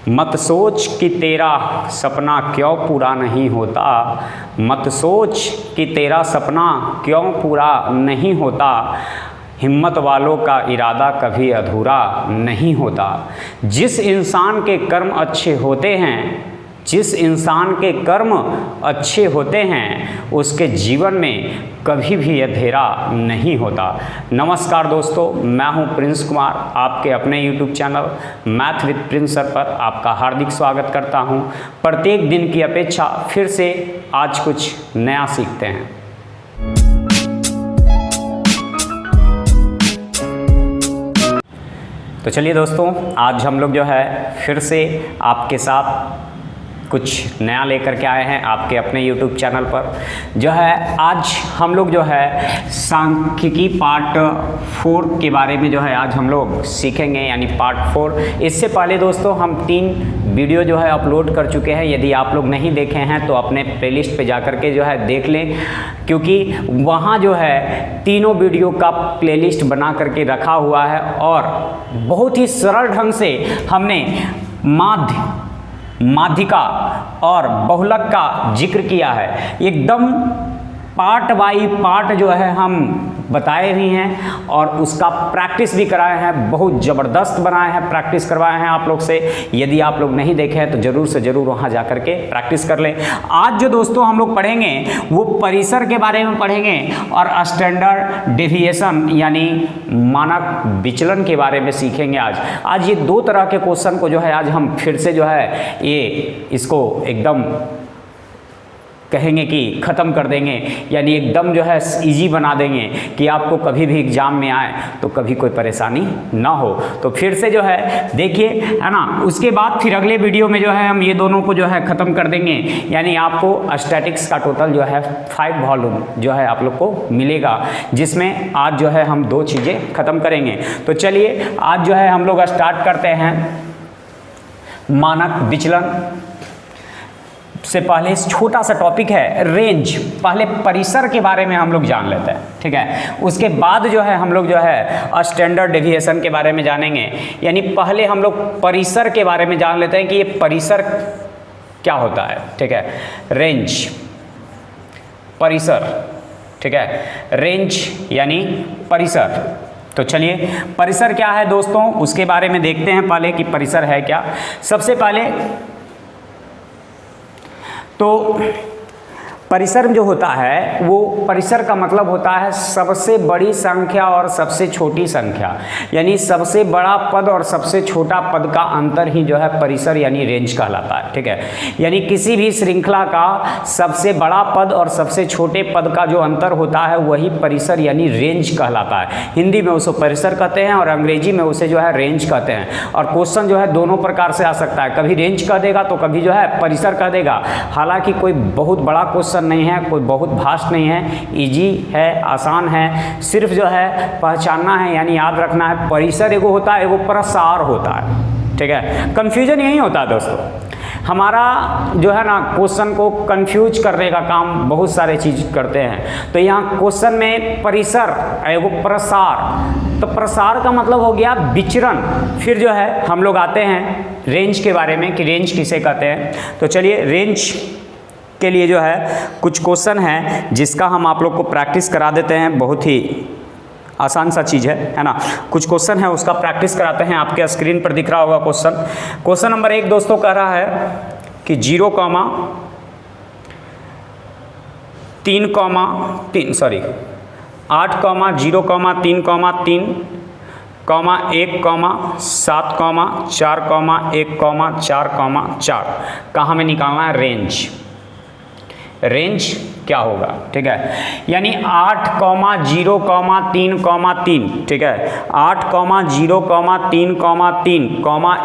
मत सोच कि तेरा सपना क्यों पूरा नहीं होता, मत सोच कि तेरा सपना क्यों पूरा नहीं होता, हिम्मत वालों का इरादा कभी अधूरा नहीं होता। जिस इंसान के कर्म अच्छे होते हैं, जिस इंसान के कर्म अच्छे होते हैं, उसके जीवन में कभी भी अंधेरा नहीं होता। नमस्कार दोस्तों, मैं हूं प्रिंस कुमार, आपके अपने YouTube channel math with Prince sir पर आपका हार्दिक स्वागत करता हूं। प्रत्येक दिन की अपेक्षा फिर से आज कुछ नया सीखते हैं। तो चलिए दोस्तों, आज हम लोग जो है फिर से आपके साथ कुछ नया लेकर के आए हैं आपके अपने YouTube चैनल पर। जो है आज हम लोग जो है सांख्यिकी पार्ट 4 के बारे में जो है आज हम लोग सीखेंगे, यानी पार्ट 4। इससे पहले दोस्तों हम 3 वीडियो जो है अपलोड कर चुके हैं। यदि आप लोग नहीं देखे हैं तो अपने प्लेलिस्ट पे जा कर के जो है देख लें, क्योंकि वहाँ जो है तीनों वीडियो का प्लेलिस्ट बना करके रखा हुआ है और बहुत ही सरल ढंग से हमने माध्यिका और बहुलक का जिक्र किया है। एकदम पार्ट बाई पार्ट जो है हम बताए भी हैं और उसका प्रैक्टिस भी कराए हैं, बहुत ज़बरदस्त बनाए हैं, प्रैक्टिस करवाए हैं आप लोग से। यदि आप लोग नहीं देखे हैं तो ज़रूर से ज़रूर वहाँ जा कर के प्रैक्टिस कर लें। आज जो दोस्तों हम लोग पढ़ेंगे वो परिसर के बारे में पढ़ेंगे और स्टैंडर्ड डेविएशन यानी मानक विचलन के बारे में सीखेंगे। आज ये 2 तरह के क्वेश्चन को जो है आज हम फिर से जो है इसको एकदम कहेंगे कि ख़त्म कर देंगे, यानी एकदम जो है इजी बना देंगे कि आपको कभी भी एग्ज़ाम में आए तो कभी कोई परेशानी ना हो। तो फिर से जो है देखिए, है ना। उसके बाद फिर अगले वीडियो में जो है हम ये दोनों को जो है ख़त्म कर देंगे, यानी आपको स्टैटिक्स का टोटल जो है 5 वॉल्यूम जो है आप लोग को मिलेगा, जिसमें आज जो है हम 2 चीज़ें ख़त्म करेंगे। तो चलिए आज जो है हम लोग स्टार्ट करते हैं मानक विचलन से पहले छोटा सा टॉपिक है रेंज। पहले परिसर के बारे में हम लोग जान लेते हैं, ठीक है। उसके बाद जो है हम लोग जो है स्टैंडर्ड डेविएशन के बारे में जानेंगे। यानी पहले हम लोग परिसर के बारे में जान लेते हैं कि ये परिसर क्या होता है, ठीक है। रेंज, परिसर, ठीक है। रेंज यानी परिसर। तो चलिए परिसर क्या है दोस्तों, उसके बारे में देखते हैं पहले कि परिसर है क्या। सबसे पहले तो परिसर जो होता है वो परिसर का मतलब होता है सबसे बड़ी संख्या और सबसे छोटी संख्या, यानी सबसे बड़ा पद और सबसे छोटा पद का अंतर ही जो है परिसर यानी रेंज कहलाता है, ठीक है। यानी किसी भी श्रृंखला का सबसे बड़ा पद और सबसे छोटे पद का जो अंतर होता है वही परिसर यानी रेंज कहलाता है। हिंदी में उसे परिसर कहते हैं और अंग्रेजी में उसे जो है रेंज कहते हैं। और क्वेश्चन जो है दोनों प्रकार से आ सकता है, कभी रेंज कह देगा तो कभी जो है परिसर कह देगा। हालांकि कोई बहुत बड़ा क्वेश्चन नहीं है, कोई बहुत भास्ट नहीं है, इजी है, आसान है। सिर्फ जो है पहचानना है यानी याद रखना है, परिसर एगो होता है, एगो प्रसार होता है, ठीक है। कंफ्यूजन यही होता है दोस्तों, हमारा जो है ना क्वेश्चन को कंफ्यूज करने का काम बहुत सारे चीज़ करते हैं। तो यहाँ क्वेश्चन में परिसर एगो प्रसार, तो प्रसार का मतलब हो गया विचरण। फिर जो है हम लोग आते हैं रेंज के बारे में कि रेंज किसे कहते हैं। तो चलिए रेंज के लिए जो है कुछ क्वेश्चन हैं जिसका हम आप लोग को प्रैक्टिस करा देते हैं। बहुत ही आसान सा चीज़ है ना। कुछ क्वेश्चन है उसका प्रैक्टिस कराते हैं। आपके स्क्रीन पर दिख रहा होगा क्वेश्चन। क्वेश्चन नंबर 1 दोस्तों कह रहा है कि 8,0,3,3, 1,7,4,1,4,4 कहाँ में निकालना है रेंज। रेंज क्या होगा, ठीक है। यानी 8,0,3,3, ठीक है। 8,0,3,3,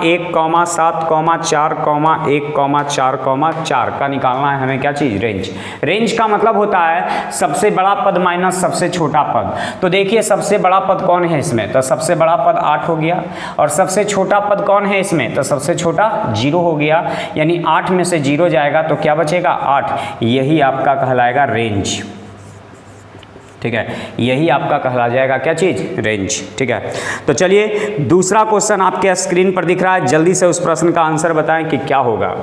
1,7,4,1,4 का निकालना है हमें क्या चीज़, रेंज। रेंज का मतलब होता है सबसे बड़ा पद माइनस सबसे छोटा पद। तो देखिए सबसे बड़ा पद कौन है इसमें, तो सबसे बड़ा पद 8 हो गया। और सबसे छोटा पद कौन है इसमें, तो सबसे छोटा 0 हो गया। यानी 8 में से 0 जाएगा तो क्या बचेगा, 8। यही आपका कहलाएगा रेंज। ठीक है, यही आपका कहला जाएगा क्या चीज़, रेंज। ठीक है, तो चलिए दूसरा क्वेश्चन आपके स्क्रीन पर दिख रहा है, जल्दी से उस प्रश्न का आंसर बताएं कि क्या होगा।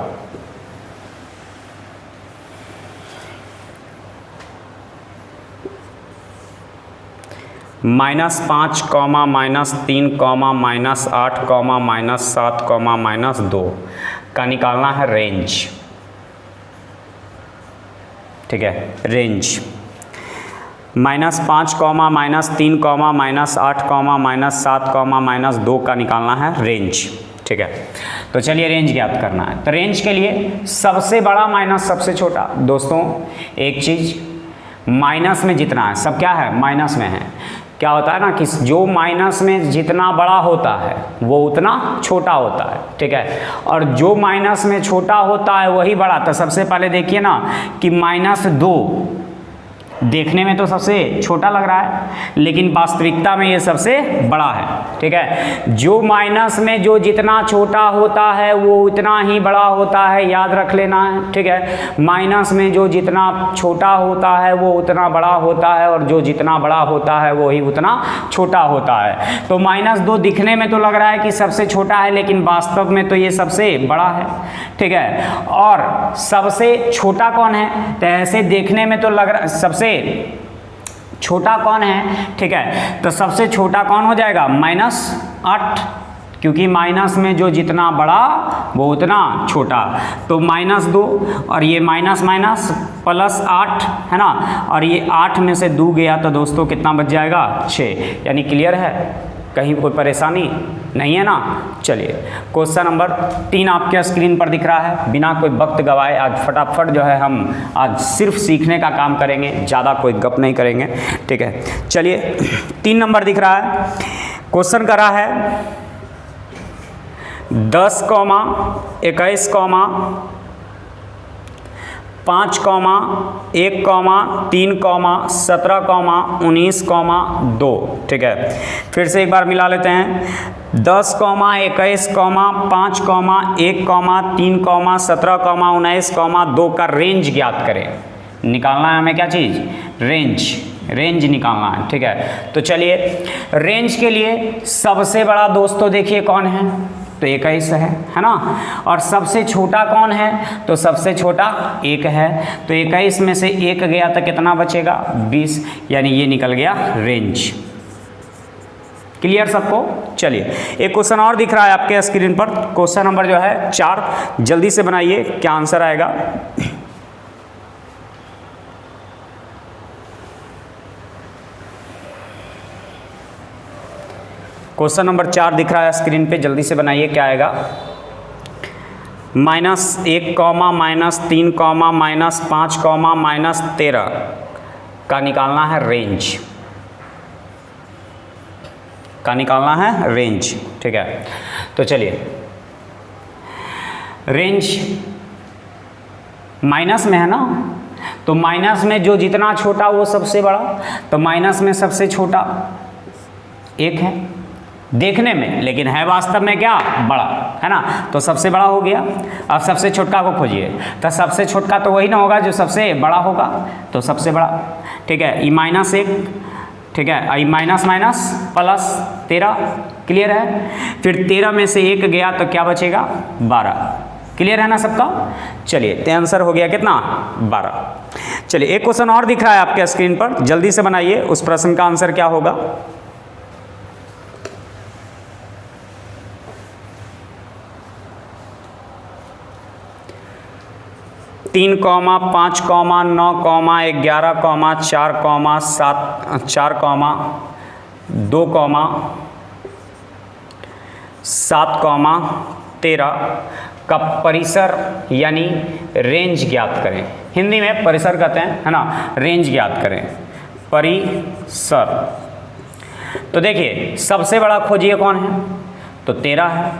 -5, -3, -8, -7, -2 का निकालना है रेंज। ठीक है, रेंज -5, -3, -8, -7, -2 का निकालना है रेंज। ठीक है, तो चलिए रेंज ज्ञात करना है। तो रेंज के लिए सबसे बड़ा माइनस सबसे छोटा। दोस्तों एक चीज़, माइनस में जितना है सब क्या है, माइनस में है। क्या होता है ना कि जो माइनस में जितना बड़ा होता है वो उतना छोटा होता है। ठीक है, और जो माइनस में छोटा होता है वही बड़ा। तो सबसे पहले देखिए ना कि -2 देखने में तो सबसे छोटा लग रहा है, लेकिन वास्तविकता में ये सबसे बड़ा है। ठीक है, जो माइनस में जो जितना छोटा होता है वो उतना ही बड़ा होता है, याद रख लेना है। ठीक है, माइनस में जो जितना छोटा होता है वो उतना बड़ा होता है, और जो जितना बड़ा होता है वो ही उतना छोटा होता है। तो -2 दिखने में तो लग रहा है कि सबसे छोटा है, लेकिन वास्तव में तो ये सबसे बड़ा है। ठीक है, और सबसे छोटा कौन है, तो ऐसे देखने में तो लग रहा सबसे छोटा कौन है। ठीक है, तो सबसे छोटा कौन हो जाएगा, -8, क्योंकि माइनस में जो जितना बड़ा वो उतना छोटा। तो -2 और ये माइनस माइनस +8 है ना, और ये 8 में से 2 गया तो दोस्तों कितना बच जाएगा, 6। यानी क्लियर है, कहीं कोई परेशानी नहीं है ना। चलिए क्वेश्चन नंबर 3 आपके स्क्रीन पर दिख रहा है। बिना कोई वक्त गवाए आज फटाफट जो है हम आज सिर्फ सीखने का काम करेंगे, ज़्यादा कोई गप नहीं करेंगे। ठीक है, चलिए 3 नंबर दिख रहा है। क्वेश्चन करा है 10, 21, 5, 1, 3, 17, 19, 2। ठीक है, फिर से एक बार मिला लेते हैं। 10, 21, 5, 1, 3, 17, 19, 2 का रेंज ज्ञात करें। निकालना है हमें क्या चीज़, रेंज निकालना है। ठीक है, तो चलिए रेंज के लिए सबसे बड़ा दोस्तों देखिए कौन है, तो 21 है ना। और सबसे छोटा कौन है, तो सबसे छोटा 1 है। तो 21 में से 1 गया तो कितना बचेगा, 20, यानी ये निकल गया रेंज। क्लियर सबको। चलिए एक क्वेश्चन और दिख रहा है आपके स्क्रीन पर, क्वेश्चन नंबर जो है 4, जल्दी से बनाइए, क्या आंसर आएगा। क्वेश्चन नंबर 4 दिख रहा है स्क्रीन पे, जल्दी से बनाइए, क्या आएगा। -1, -3, -5, -13 का निकालना है रेंज। ठीक है, तो चलिए रेंज माइनस में है ना, तो माइनस में जो जितना छोटा वो सबसे बड़ा। तो माइनस में सबसे छोटा 1 है देखने में, लेकिन है वास्तव में क्या, बड़ा है ना। तो सबसे बड़ा हो गया। अब सबसे छोटा को खोजिए, तो सबसे छोटा तो वही ना होगा जो सबसे बड़ा होगा, तो सबसे बड़ा। ठीक है, -1, ठीक है, माइनस +13, क्लियर है। फिर 13 में से 1 गया तो क्या बचेगा, 12। क्लियर है ना सबका। चलिए तो आंसर हो गया कितना, 12। चलिए एक क्वेश्चन और दिख रहा है आपके स्क्रीन पर, जल्दी से बनाइए, उस प्रश्न का आंसर क्या होगा। 3, 5, 9, 11, 4, 2, 7, 13 का परिसर यानी रेंज ज्ञात करें। हिंदी में परिसर कहते हैं, है ना। रेंज ज्ञात करें, परिसर। तो देखिए सबसे बड़ा खोजिए कौन है, तो 13 है।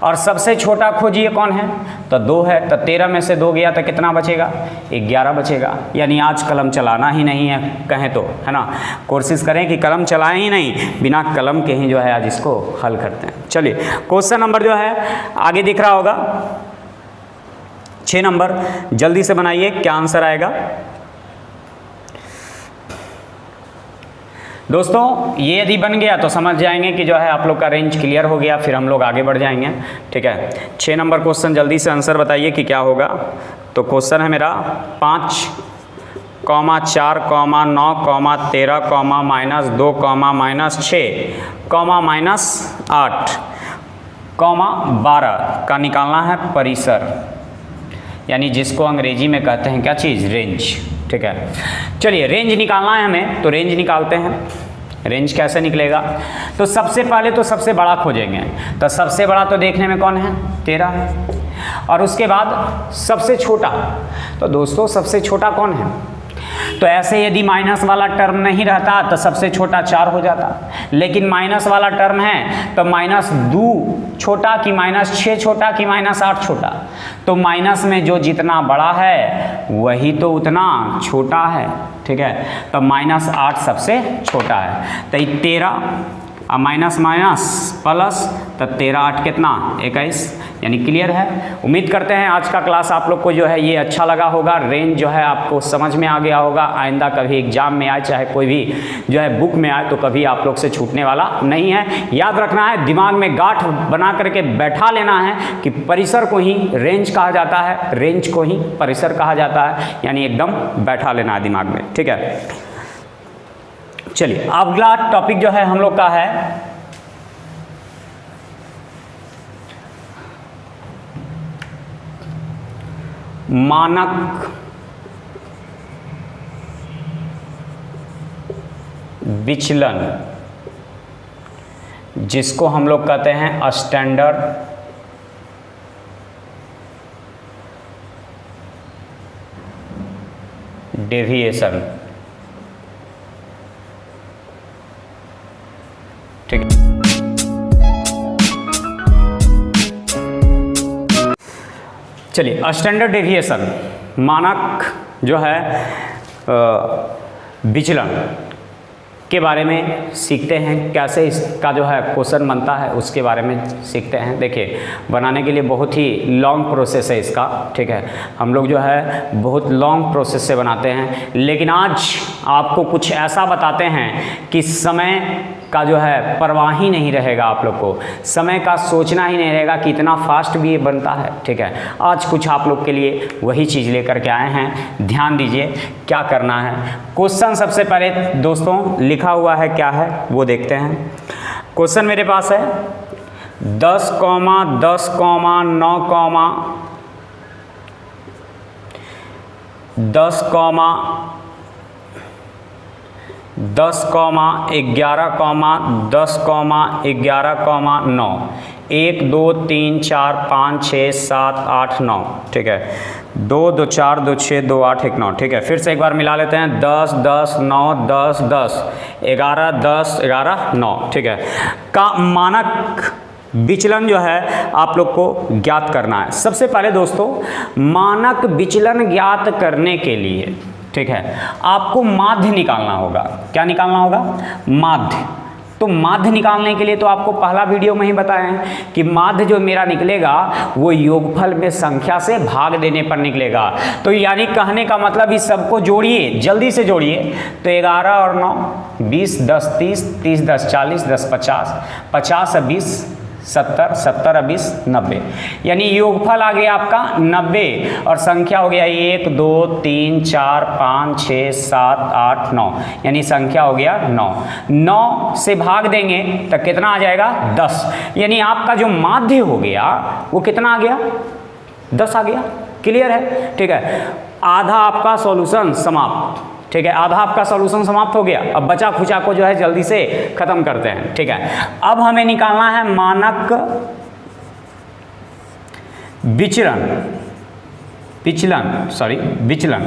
और सबसे छोटा खोजिए कौन है, तो 2 है। तो 13 में से 2 गया तो कितना बचेगा, 11 बचेगा। यानी आज कलम चलाना ही नहीं है कहें तो, है ना। कोशिश करें कि कलम चलाएं ही नहीं, बिना कलम के ही जो है आज इसको हल करते हैं। चलिए क्वेश्चन नंबर जो है आगे दिख रहा होगा 6 नंबर, जल्दी से बनाइए, क्या आंसर आएगा। दोस्तों ये यदि बन गया तो समझ जाएंगे कि जो है आप लोग का रेंज क्लियर हो गया, फिर हम लोग आगे बढ़ जाएंगे। ठीक है, 6 नंबर क्वेश्चन जल्दी से आंसर बताइए कि क्या होगा। तो क्वेश्चन है मेरा 5, 4, 9, 13, -2, -6, -8, -12 का निकालना है परिसर, यानी जिसको अंग्रेजी में कहते हैं क्या चीज़, रेंज। ठीक है, चलिए रेंज निकालना है हमें, तो रेंज निकालते हैं। रेंज कैसे निकलेगा, तो सबसे पहले तो सबसे बड़ा खोजेंगे। तो सबसे बड़ा तो देखने में कौन है, 13 है, और उसके बाद सबसे छोटा, तो दोस्तों सबसे छोटा कौन है, तो ऐसे यदि माइनस वाला टर्म नहीं रहता तो सबसे छोटा 4 हो जाता, लेकिन माइनस वाला टर्म है तो -2 छोटा कि -6 छोटा कि -8 छोटा, तो माइनस में जो जितना बड़ा है वही तो उतना छोटा है। ठीक है, तो -8 सबसे छोटा है, तो 13 और माइनस प्लस, तो 13 8 कितना 21, यानी क्लियर है। उम्मीद करते हैं आज का क्लास आप लोग को जो है ये अच्छा लगा होगा, रेंज जो है आपको समझ में आ गया होगा। आइंदा कभी एग्जाम में आए, चाहे कोई भी जो है बुक में आए, तो कभी आप लोग से छूटने वाला नहीं है। याद रखना है, दिमाग में गांठ बना करके बैठा लेना है कि परिसर को ही रेंज कहा जाता है, रेंज को ही परिसर कहा जाता है, यानी एकदम बैठा लेना है दिमाग में। ठीक है, चलिए अगला टॉपिक जो है हम लोग का है मानक विचलन, जिसको हम लोग कहते हैं स्टैंडर्ड डेविएशन। ठीक है, चलिए स्टैंडर्ड डेविएशन, मानक जो है विचलन के बारे में सीखते हैं। कैसे इसका जो है क्वेश्चन बनता है उसके बारे में सीखते हैं। देखिए बनाने के लिए बहुत ही लॉन्ग प्रोसेस है इसका। ठीक है, हम लोग जो है बहुत लॉन्ग प्रोसेस से बनाते हैं, लेकिन आज आपको कुछ ऐसा बताते हैं कि समय का जो है परवाह ही नहीं रहेगा, आप लोग को समय का सोचना ही नहीं रहेगा कि इतना फास्ट भी ये बनता है। ठीक है, आज कुछ आप लोग के लिए वही चीज़ लेकर के आए हैं। ध्यान दीजिए क्या करना है। क्वेश्चन सबसे पहले दोस्तों लिखा हुआ है, क्या है वो देखते हैं। क्वेश्चन मेरे पास है 10, 10, 9, 10, 10, 11, 10, 11, 9, 1, 2, 3, 4, 5, 6, 7, 8, 9। ठीक है, 2, 2, 4, 2, 6, 2, 8, 1, 9। ठीक है, फिर से एक बार मिला लेते हैं। 10, 10, 9, 10, 10, 11, 10, 11, 9। ठीक है, का मानक विचलन जो है आप लोग को ज्ञात करना है। सबसे पहले दोस्तों मानक विचलन ज्ञात करने के लिए, ठीक है, आपको माध्य निकालना होगा। क्या निकालना होगा? माध्य। तो माध्य निकालने के लिए तो आपको पहला वीडियो में ही बताया है कि माध्य जो मेरा निकलेगा वो योगफल में संख्या से भाग देने पर निकलेगा। तो यानी कहने का मतलब इस सबको जोड़िए, जल्दी से जोड़िए। तो 11 और 9 20, 10 30, 30 10 40, 10 50, 50 और 20 70, 70 और 20 90, यानी योगफल आ गया आपका 90 और संख्या हो गया 1 2 3 4 5 6 7 8 9, यानी संख्या हो गया 9। 9 से भाग देंगे तो कितना आ जाएगा? 10, यानी आपका जो माध्य हो गया वो कितना आ गया? 10 आ गया। क्लियर है? ठीक है, आधा आपका सॉल्यूशन समाप्त। ठीक है, आधा आपका सॉल्यूशन समाप्त हो गया। अब बचा खुचा को जो है जल्दी से खत्म करते हैं। ठीक है, अब हमें निकालना है मानक विचलन, विचलन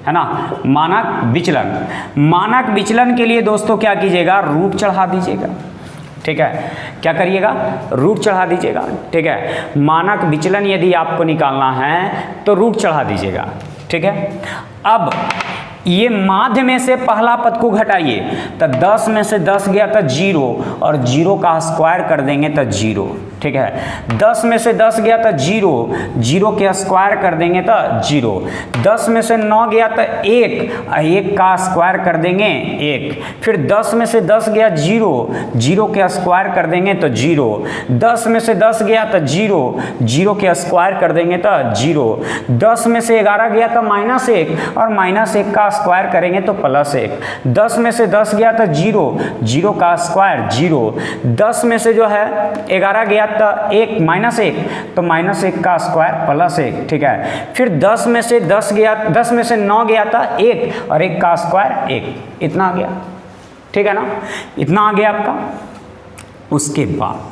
है ना, मानक विचलन। मानक विचलन के लिए दोस्तों क्या कीजिएगा? रूट चढ़ा दीजिएगा। ठीक है, क्या करिएगा? रूट चढ़ा दीजिएगा। ठीक है, मानक विचलन यदि आपको निकालना है तो रूट चढ़ा दीजिएगा। ठीक है, अब ये माध्य में से पहला पद को घटाइए, तो 10 में से 10 गया तो 0, और 0 का स्क्वायर कर देंगे तो 0, ठीक है। 10 में से 10 गया तो 0, 0 के स्क्वायर कर देंगे तो 0। 10 में से 9 गया तो 1, 1 का स्क्वायर कर देंगे 1। फिर 10 में से 10 गया 0, 0 के स्क्वायर कर देंगे तो 0। 10 में से 10 गया तो 0, 0 के स्क्वायर कर देंगे तो 0। 10 में से 11 गया तो -1, और -1 का स्क्वायर करेंगे तो +1। 10 में से 10 गया तो 0, 0 का स्क्वायर 0। 10 में से जो है 11 गया तो 1 -1, तो -1 का स्क्वायर +1, ठीक है। फिर 10 में से 10 गया, 10 में से 9 गया था 1, और 1 का स्क्वायर 1, इतना आ गया, ठीक है ना, इतना आ गया आपका। उसके बाद,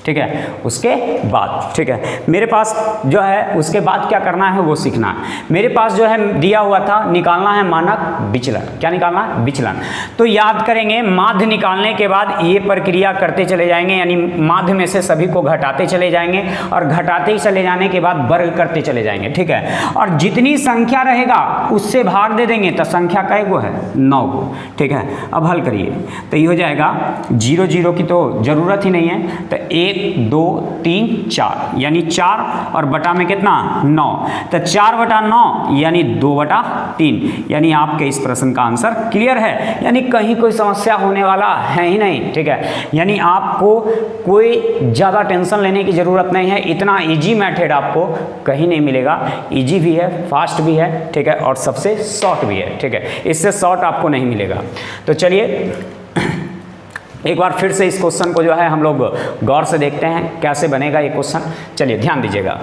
ठीक है, उसके बाद, ठीक है, मेरे पास जो है उसके बाद क्या करना है वो सीखना है। मेरे पास जो है दिया हुआ था निकालना है मानक विचलन। क्या निकालना है? विचलन। तो याद करेंगे माध्य निकालने के बाद ये प्रक्रिया करते चले जाएंगे, यानी माध्य में से सभी को घटाते चले जाएंगे, और घटाते ही चले जाने के बाद वर्ग करते चले जाएंगे, ठीक है। और जितनी संख्या रहेगा उससे भाग दे देंगे, तो संख्या कै गो है? 9 गो, ठीक है। अब हल करिए तो ये हो जाएगा 0 0 की तो जरूरत ही नहीं है, तो 1 2 3 4, यानी 4 और बटा में कितना? 9, तो 4/9 यानी 2/3, यानी आपके इस प्रश्न का आंसर क्लियर है, यानी कहीं कोई समस्या होने वाला है ही नहीं, ठीक है। यानी आपको कोई ज़्यादा टेंशन लेने की ज़रूरत नहीं है, इतना इजी मेथड आपको कहीं नहीं मिलेगा। इजी भी है, फास्ट भी है, ठीक है, और सबसे शॉर्ट भी है, ठीक है, इससे शॉर्ट आपको नहीं मिलेगा। तो चलिए एक बार फिर से इस क्वेश्चन को जो है हम लोग गौर से देखते हैं कैसे बनेगा ये क्वेश्चन। चलिए ध्यान दीजिएगा,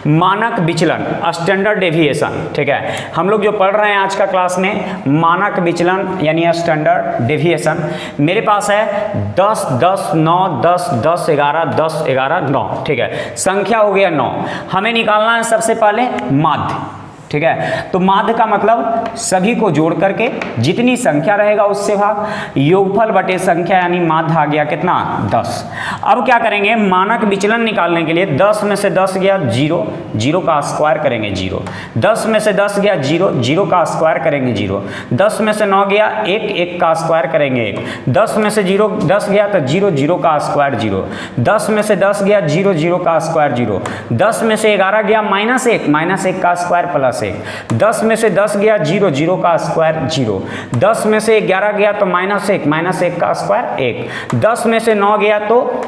मानक विचलन, स्टैंडर्ड डेविएशन, ठीक है। हम लोग जो पढ़ रहे हैं आज का क्लास में मानक विचलन यानी स्टैंडर्ड डेविएशन। मेरे पास है 10 10 9 10 10 11 10 11 9, ठीक है, संख्या हो गया 9। हमें निकालना है सबसे पहले माध्य, ठीक है। तो माध्य का मतलब सभी को जोड़ करके जितनी संख्या रहेगा उससे भाग, योगफल बटे संख्या, यानी माध्य आ गया कितना? 10। अब क्या करेंगे मानक विचलन निकालने के लिए, 10 में से 10 गया 0, 0 का स्क्वायर करेंगे 0। 10 में से 10 गया 0, 0 का स्क्वायर करेंगे 0। 10 में से 9 गया 1, 1 का स्क्वायर करेंगे 1। 10 में से 10 गया तो 0, 0 का स्क्वायर 0। 10 में से 10 गया 0, 0 का स्क्वायर 0। 10 में से 11 गया -1, -1 का स्क्वायर +1। 10 में से 10 गया 0, 0 का स्क्वायर 0। 10 में से 11 गया तो -1, -1 का स्क्वायर 1। 10 में से 9 गया तो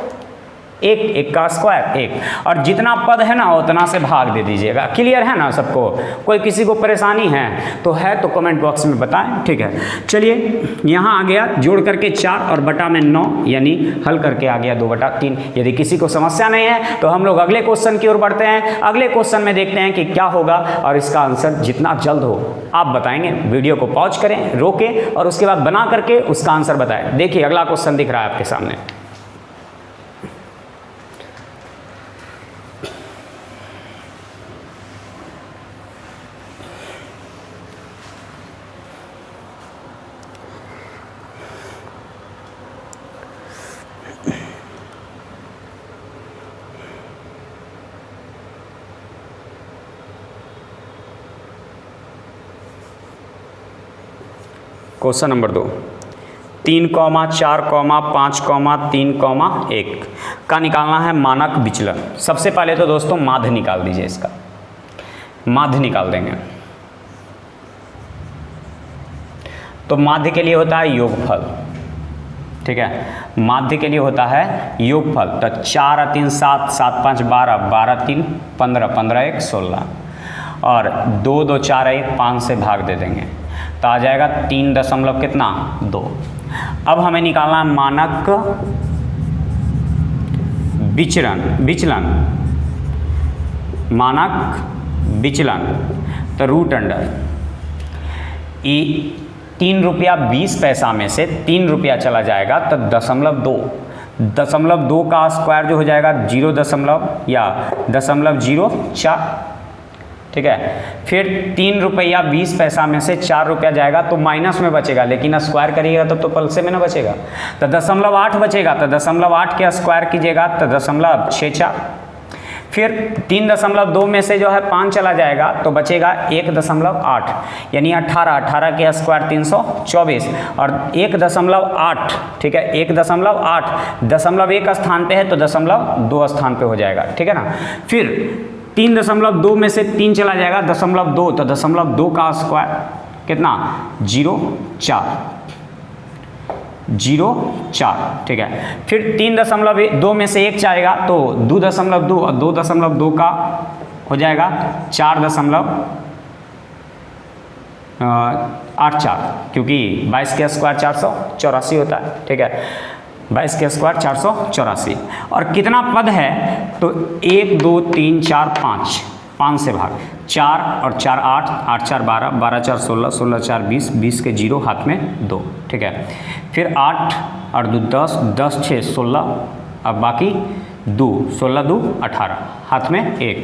1, 1 का स्क्वायर 1, और जितना पद है ना उतना से भाग दे दीजिएगा। क्लियर है ना सबको? कोई किसी को परेशानी है तो कमेंट बॉक्स में बताएं, ठीक है। चलिए यहाँ आ गया जोड़ करके 4 और बटा में 9, यानी हल करके आ गया 2/3। यदि किसी को समस्या नहीं है तो हम लोग अगले क्वेश्चन की ओर बढ़ते हैं। अगले क्वेश्चन में देखते हैं कि क्या होगा, और इसका आंसर जितना जल्द हो आप बताएंगे। वीडियो को पॉज करें, रोकें, और उसके बाद बना करके उसका आंसर बताएं। देखिए अगला क्वेश्चन दिख रहा है आपके सामने। क्वेश्चन नंबर 2, 3, 4, 5, 3, 1 का निकालना है मानक विचलन। सबसे पहले तो दोस्तों माध्य निकाल दीजिए, इसका माध्य निकाल देंगे। तो माध्य के लिए होता है योगफल, ठीक है, माध्य के लिए होता है योगफल। तो 4 और 3 7, 7 5 12, 12 3 15, 15 1 16, और 2 2 4 1 5 से भाग दे देंगे तो आ जाएगा 3 दशमलव कितना? 2। अब हमें निकालना है मानक विचलन, मानक विचलन। तो रूट अंडर 3 रुपया 20 पैसा में से 3 रुपया चला जाएगा तो 0.2 का स्क्वायर जो हो जाएगा 0.04, ठीक है। फिर 3 रुपया 20 पैसा में से 4 रुपया जाएगा तो माइनस में बचेगा, लेकिन स्क्वायर करिएगा तो प्लस में ना बचेगा, तो 0.8 बचेगा। तो 0.8 के स्क्वायर कीजिएगा तो 0.64। फिर 3.2 में से जो है 5 चला जाएगा तो बचेगा 1.8, यानी 18 के स्क्वायर 324 और 1.8, ठीक है, 1.8 0.1 स्थान पे है तो 0.2 स्थान पे हो जाएगा, ठीक है ना। फिर 3.2 में से 3 चला जाएगा 0.2, तो 0.2 का स्क्वायर कितना 0.4, ठीक है। फिर 3.2 में से 1 जाएगा तो 2.2 और 2.2 का हो जाएगा 4.84, क्योंकि 22 के स्क्वायर 484 होता है, ठीक है, 22 के स्क्वायर 484। और कितना पद है तो 1 2 3 4 5 से भाग, 4 और 4 8, 8 4 12, 12 4 16, 16 4 20, 20 के 0 हाथ में 2, ठीक है। फिर 8 और 2 10, 10 6 16, अब बाकी 2, 16 2 18, हाथ में 1,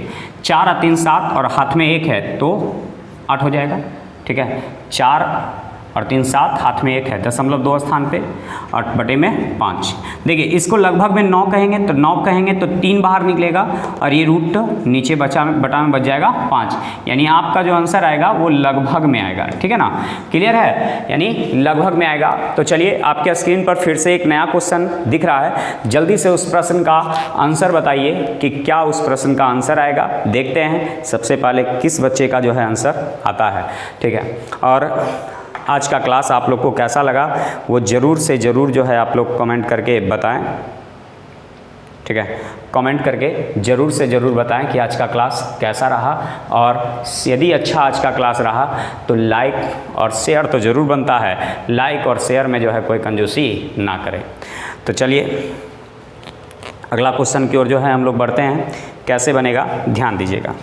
4 और 3 7 और हाथ में 1 है तो 8 हो जाएगा, ठीक है। 4 और 3 7, हाथ में 1 है 0.2 स्थान पे और बटे में 5। देखिए इसको लगभग में 9 कहेंगे तो 9 कहेंगे तो 3 बाहर निकलेगा और ये रूट नीचे बटा में बच जाएगा 5, यानी आपका जो आंसर आएगा वो लगभग में आएगा, ठीक है ना। क्लियर है, यानी लगभग में आएगा। तो चलिए आपके स्क्रीन पर फिर से एक नया क्वेश्चन दिख रहा है, जल्दी से उस प्रश्न का आंसर बताइए कि क्या उस प्रश्न का आंसर आएगा। देखते हैं सबसे पहले किस बच्चे का जो है आंसर आता है, ठीक है। और आज का क्लास आप लोग को कैसा लगा वो ज़रूर से ज़रूर जो है आप लोग कमेंट करके बताएं, ठीक है, कमेंट करके ज़रूर से ज़रूर बताएं कि आज का क्लास कैसा रहा। और यदि अच्छा आज का क्लास रहा तो लाइक और शेयर तो ज़रूर बनता है, लाइक और शेयर में जो है कोई कंजूसी ना करें। तो चलिए अगला क्वेश्चन की ओर जो है हम लोग बढ़ते हैं, कैसे बनेगा ध्यान दीजिएगा।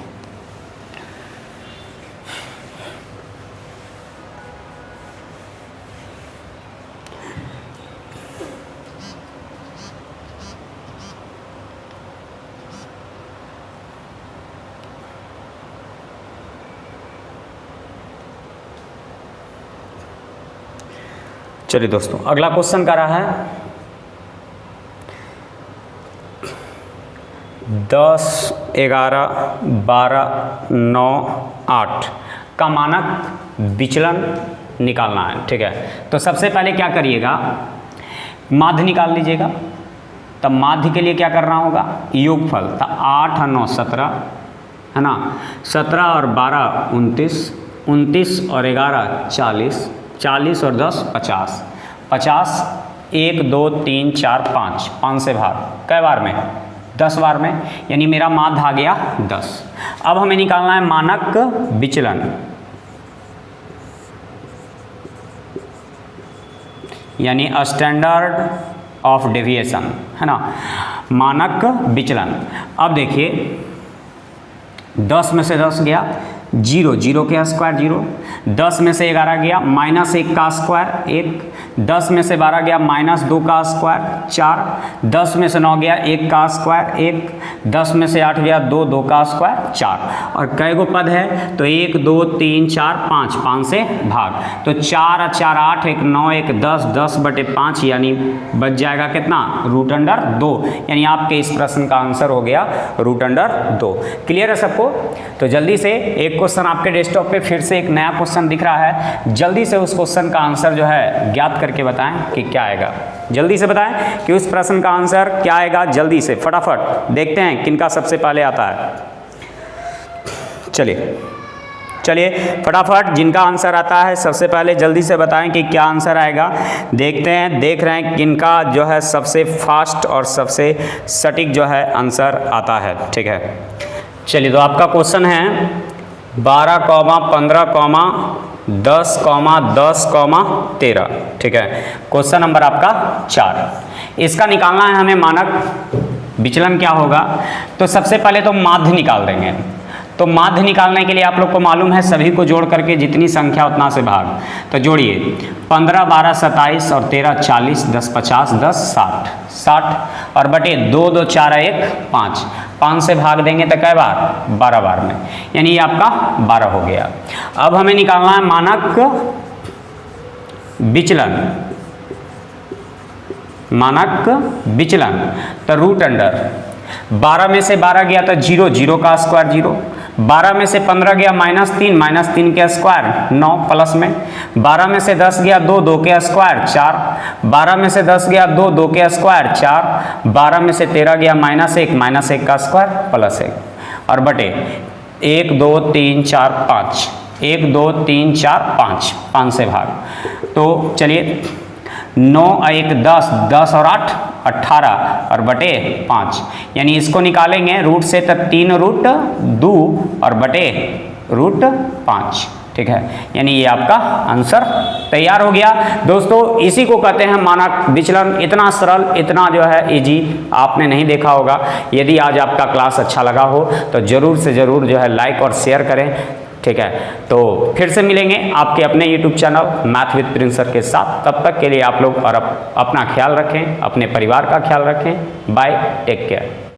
चलिए दोस्तों अगला क्वेश्चन का रहा है 10 11 12 9 8 का मानक विचलन निकालना है, ठीक है। तो सबसे पहले क्या करिएगा, माध्य निकाल लीजिएगा। तब माध्य के लिए क्या करना होगा, योगफल। तो 8 और 9 17 है ना, 17 और 12 29, 29 और 11 40, 40 और 10 50, 50 1 2 3 4 5 से भाग, कै बार में 10 बार में, यानी मेरा माध्य आ गया 10। अब हमें निकालना है मानक विचलन, यानी स्टैंडर्ड ऑफ डेविएशन, है ना, मानक विचलन। अब देखिए 10 में से 10 गया 0, 0 के स्क्वायर 0, 10 में से 11 गया -1 का स्क्वायर 1, 10 में से 12 गया -2 का स्क्वायर 4, 10 में से 9 गया 1 का स्क्वायर 1, 10 में से 8 गया 2, 2 का स्क्वायर 4। और कै गो पद है तो 1 2 3 4 5 से भाग, तो 4 और 4 8, 1 9 1 10, 10 बटे 5, यानी बच जाएगा कितना √2, यानी आपके इस प्रश्न का आंसर हो गया √2। क्लियर है सबको। तो जल्दी से एक क्वेश्चन आपके डेस्कटॉप पे फिर से एक नया क्वेश्चन दिख रहा है, जल्दी से उस क्वेश्चन का आंसर जो है ज्ञात करके बताएं कि क्या आएगा। जल्दी से बताएं कि उस प्रश्न का आंसर क्या आएगा, जल्दी से फटाफट देखते हैं किनका सबसे पहले आता है। चलिए फटाफट जिनका आंसर आता है सबसे पहले जल्दी से बताएं कि क्या आंसर आएगा। देखते हैं, देख रहे हैं किनका जो है सबसे फास्ट और सबसे सटीक जो है आंसर आता है, ठीक है। चलिए तो आपका क्वेश्चन है 12, 15, 10, 10, 13, ठीक है। क्वेश्चन नंबर आपका 4। इसका निकालना है हमें मानक विचलन क्या होगा। तो सबसे पहले तो माध्य निकाल देंगे। तो माध्य निकालने के लिए आप लोग को मालूम है सभी को जोड़ करके जितनी संख्या उतना से भाग। तो जोड़िए 15 12 27 और 13 40, 10 50, 10 60, 60 और बटे 2 2 4 1 5, 5 से भाग देंगे तो कै बार 12 बार में, यानी ये आपका 12 हो गया। अब हमें निकालना है मानक विचलन, मानक विचलन। तो √, 12 में से 12 गया तो 0, 0 का स्क्वायर 0। 12 में से 15 गया -3, -3 के स्क्वायर 9 प्लस में। 12 में से 10 गया 2, 2 के स्क्वायर 4। 12 में से 10 गया 2, 2 के स्क्वायर 4। 12 में से 13 गया -1, -1 का स्क्वायर +1 और बटे 1 2 3 4 5, 1 2 3 4 5, 5 से भाग। तो चलिए 9 1 10, 10 और 8 18 और बटे 5, यानी इसको निकालेंगे रूट से तो 3√2 और बटे √5। ठीक है, यानी ये आपका आंसर तैयार हो गया। दोस्तों इसी को कहते हैं मानक विचलन। इतना सरल, इतना जो है इजी आपने नहीं देखा होगा। यदि आज आपका क्लास अच्छा लगा हो तो ज़रूर से ज़रूर जो है लाइक और शेयर करें। ठीक है, तो फिर से मिलेंगे आपके अपने YouTube channel math with Prince sir के साथ। तब तक के लिए आप लोग और अपना ख्याल रखें, अपने परिवार का ख्याल रखें। Bye, take care.